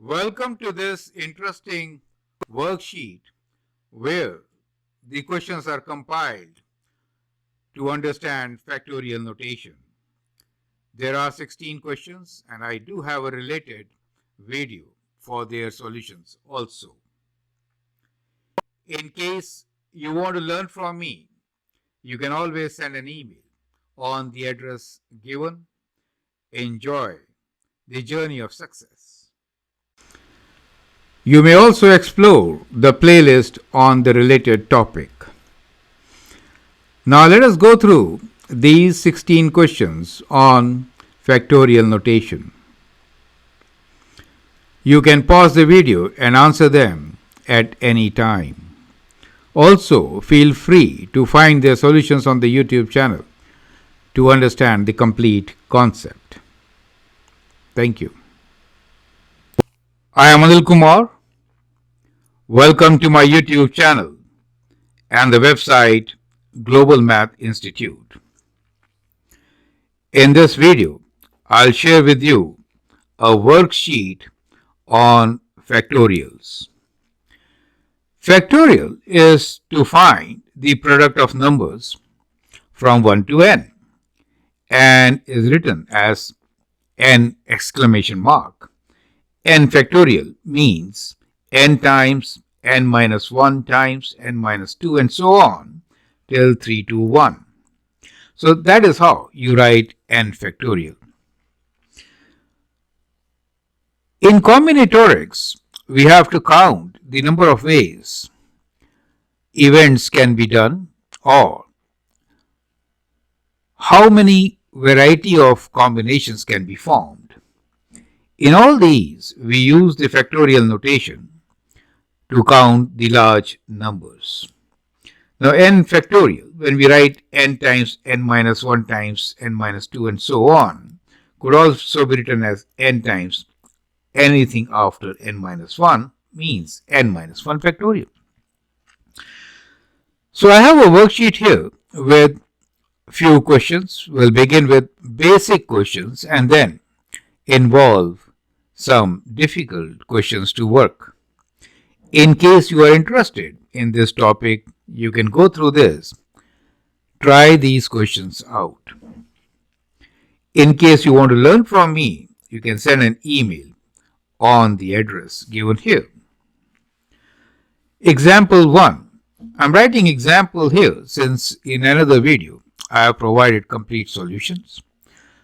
Welcome to this interesting worksheet where the questions are compiled to understand factorial notation. There are 16 questions and I do have a related video for their solutions also. In case you want to learn from me, you can always send an email on the address given. Enjoy the journey of success. You may also explore the playlist on the related topic. Now let us go through these 16 questions on factorial notation. You can pause the video and answer them at any time. Also, feel free to find their solutions on the YouTube channel to understand the complete concept. Thank you. I am Anil Kumar. Welcome to my YouTube channel and the website Global Math Institute. In this video, I'll share with you a worksheet on factorials. Factorial is to find the product of numbers from 1 to n and is written as n exclamation mark. N factorial means n times n minus 1 times n minus 2 and so on till 3 to 1. So that is how you write n factorial. In combinatorics, we have to count the number of ways events can be done or how many variety of combinations can be formed. In all these, we use the factorial notation to count the large numbers. Now n factorial, when we write n times n minus 1 times n minus 2 and so on, could also be written as n times anything after n minus 1 means n minus 1 factorial. So I have a worksheet here with few questions. We'll begin with basic questions and then involve some difficult questions to work. In case you are interested in this topic, you can go through this. Try these questions out. In case you want to learn from me, you can send an email on the address given here. Example 1. I'm writing example here since in another video I have provided complete solutions.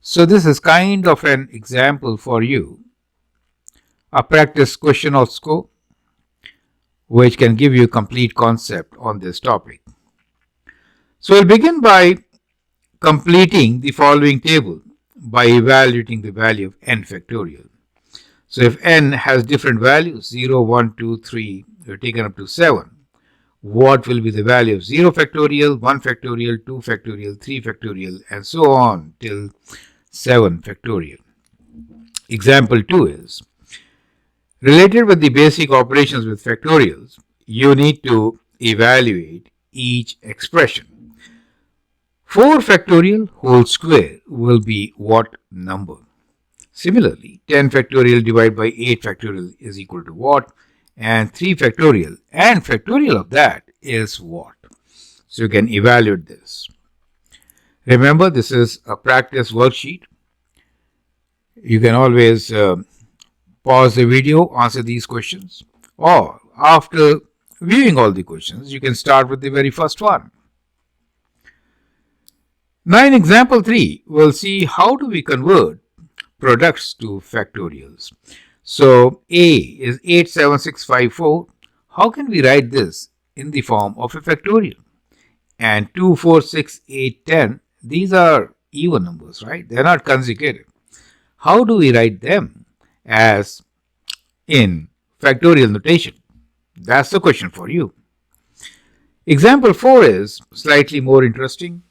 So this is kind of an example for you. A practice question also which can give you a complete concept on this topic. So we'll begin by completing the following table by evaluating the value of n factorial. So if n has different values, 0, 1, 2, 3, we're taken up to 7. What will be the value of 0 factorial, 1 factorial, 2 factorial, 3 factorial, and so on till 7 factorial. Example 2 is, related with the basic operations with factorials, you need to evaluate each expression. 4 factorial whole square will be what number? Similarly, 10 factorial divided by 8 factorial is equal to what? And 3 factorial and factorial of that is what? So you can evaluate this. Remember, this is a practice worksheet. You can always pause the video, answer these questions, or after viewing all the questions, you can start with the very first one. Now in example 3, we'll see how do we convert products to factorials. So A is 87654. How can we write this in the form of a factorial? And 2, 4, 6, 8, 10, these are even numbers, right? They're not consecutive. How do we write them as in factorial notation? That's the question for you. Example 4 is slightly more interesting.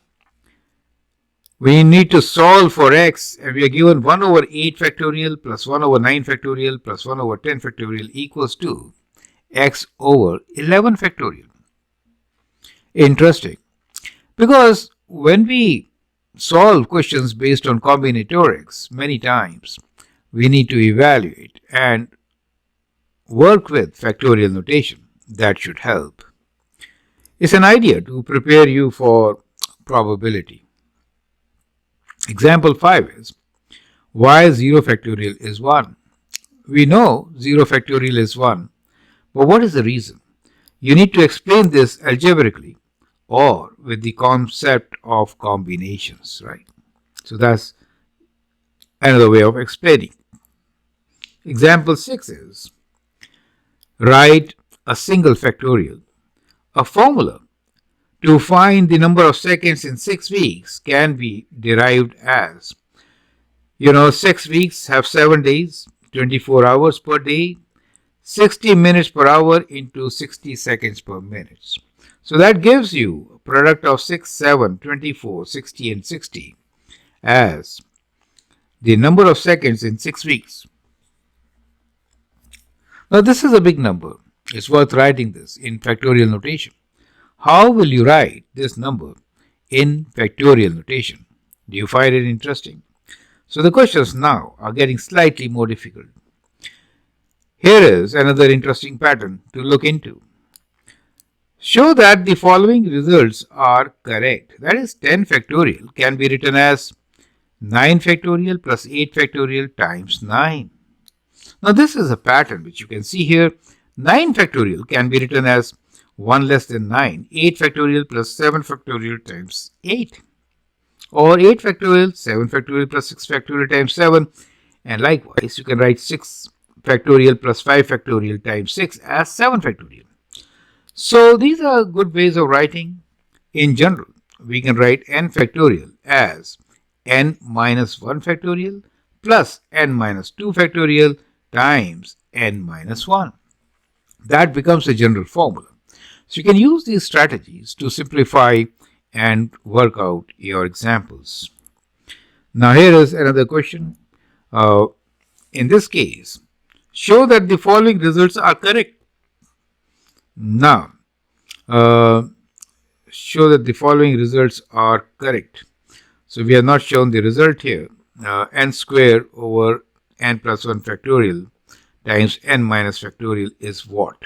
We need to solve for x and we are given 1 over 8 factorial plus 1 over 9 factorial plus 1 over 10 factorial equals to x over 11 factorial. Interesting, because when we solve questions based on combinatorics, many times we need to evaluate and work with factorial notation. That should help. It's an idea to prepare you for probability. Example 5 is, why 0 factorial is 1? We know 0 factorial is 1, but what is the reason? You need to explain this algebraically or with the concept of combinations, right? So that's another way of explaining. Example 6 is, write a single factorial. A formula to find the number of seconds in 6 weeks can be derived as, 6 weeks have 7 days, 24 hours per day, 60 minutes per hour into 60 seconds per minute. So that gives you a product of 6, 7, 24, 60 and 60 as the number of seconds in 6 weeks. Now this is a big number. It's worth writing this in factorial notation. How will you write this number in factorial notation? Do you find it interesting? So the questions now are getting slightly more difficult. Here is another interesting pattern to look into. Show that the following results are correct. That is, 10 factorial can be written as 9 factorial plus 8 factorial times 9. Now this is a pattern which you can see here. 9 factorial can be written as 1 less than 9, 8 factorial plus 7 factorial times 8. Or 8 factorial, 7 factorial plus 6 factorial times 7. And likewise, you can write 6 factorial plus 5 factorial times 6 as 7 factorial. So these are good ways of writing. In general, we can write n factorial as n minus 1 factorial plus n minus 2 factorial times n minus 1. That becomes a general formula. So you can use these strategies to simplify and work out your examples. Now here is another question. In this case, show that the following results are correct. Now, show that the following results are correct. So we have not shown the result here. N square over n plus 1 factorial times n minus factorial is what?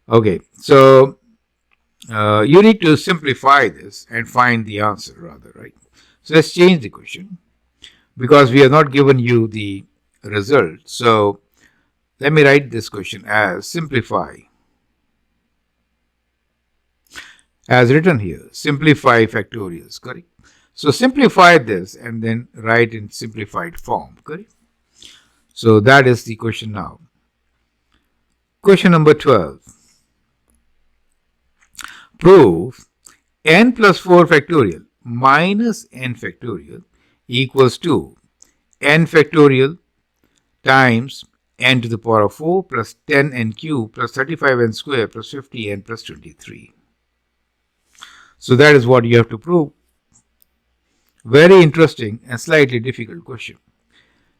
Okay, so you need to simplify this and find the answer rather, right? So let's change the question because we have not given you the result. So let me write this question as simplify. As written here, simplify factorials, correct? So simplify this and then write in simplified form, correct? So that is the question now. Question number 12. Prove n plus 4 factorial minus n factorial equals to n factorial times n to the power of 4 plus 10n cube plus 35n square plus 50n plus 23. So that is what you have to prove. Very interesting and slightly difficult question.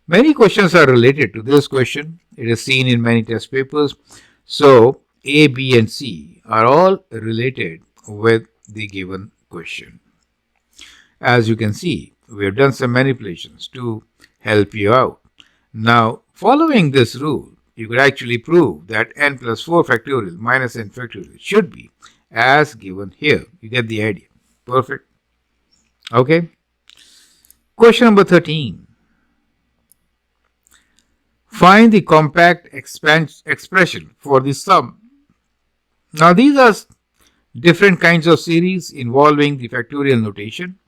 Many questions are related to this question. It is seen in many test papers. So A, B and C are all related with the given question. As you can see, we have done some manipulations to help you out. Now, following this rule, you could actually prove that n plus 4 factorial minus n factorial should be as given here. You get the idea. Perfect. Okay. Question number 13. Find the compact expression for the sum. Now these are different kinds of series involving the factorial notation.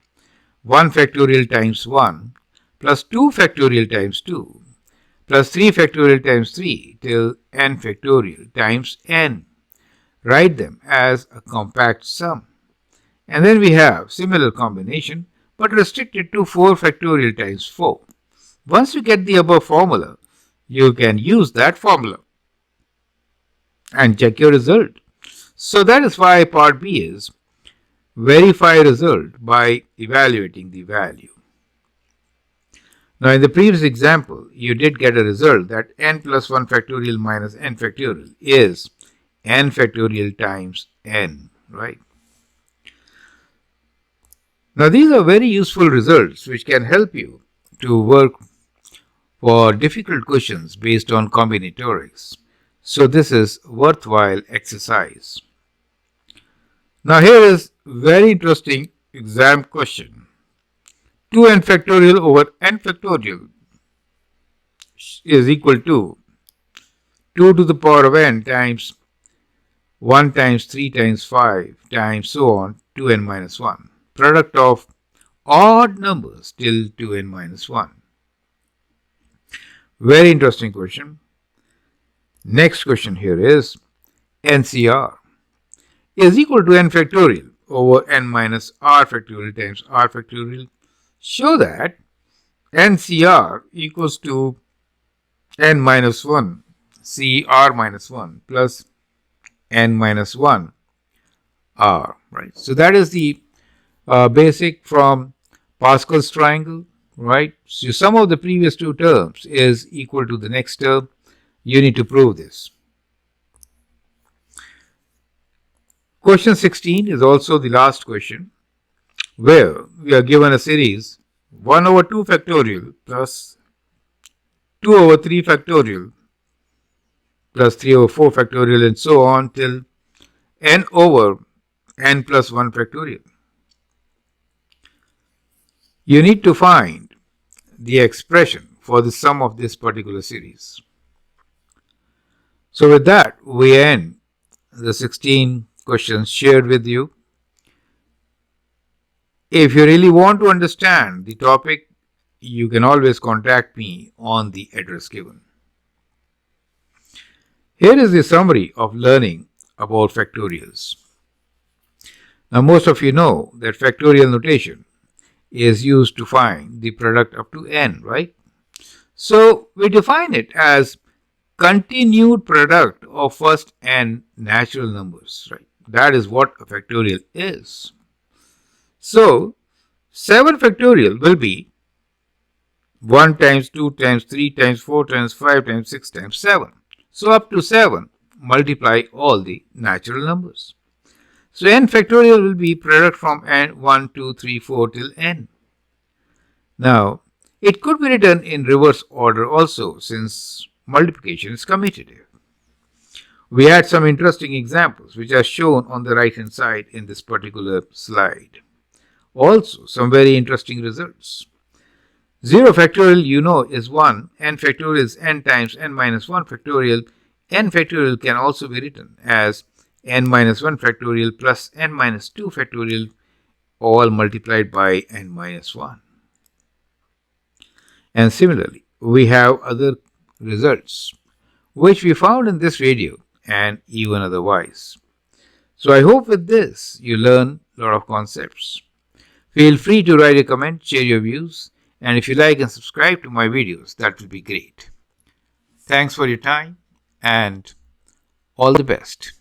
1 factorial times 1 plus 2 factorial times 2 plus 3 factorial times 3 till n factorial times n. Write them as a compact sum. And then we have similar combination but restricted to 4 factorial times 4. Once you get the above formula, you can use that formula and check your result. So that is why part B is verify result by evaluating the value. Now, in the previous example, you did get a result that n plus 1 factorial minus n factorial is n factorial times n, right? Now, these are very useful results which can help you to work for difficult questions based on combinatorics. So, this is worthwhile exercise. Now, here is very interesting exam question. 2n factorial over n factorial is equal to 2 to the power of n times 1 times 3 times 5 times so on 2n minus 1. Product of odd numbers till 2n minus 1. Very interesting question. Next question here is NCR is equal to n factorial over n minus r factorial times r factorial. Show that NCR equals to n minus 1 CR minus 1 plus n minus 1 r, right? So that is the basic from Pascal's triangle, right? So sum of the previous two terms is equal to the next term. You need to prove this. Question 16 is also the last question, where we are given a series 1 over 2 factorial plus 2 over 3 factorial plus 3 over 4 factorial and so on till n over n plus 1 factorial. You need to find the expression for the sum of this particular series. So with that, we end the 16 questions shared with you. If you really want to understand the topic, you can always contact me on the address given. Here is the summary of learning about factorials. Now, most of you know that factorial notation is used to find the product up to n, right? So, we define it as continued product of first n natural numbers, right? That is what a factorial is. So, 7 factorial will be 1 times 2 times 3 times 4 times 5 times 6 times 7. So, up to 7, multiply all the natural numbers. So, n factorial will be product from n 1, 2, 3, 4 till n. Now, it could be written in reverse order also, since multiplication is commutative. We had some interesting examples which are shown on the right hand side in this particular slide. Also, some very interesting results. 0 factorial you know is 1, n factorial is n times n minus 1 factorial. N factorial can also be written as n minus 1 factorial plus n minus 2 factorial, all multiplied by n minus 1. And similarly, we have other results which we found in this video and even otherwise. So I hope with this you learn a lot of concepts. Feel free to write a comment, share your views, and if you like and subscribe to my videos, that will be great. Thanks for your time and all the best.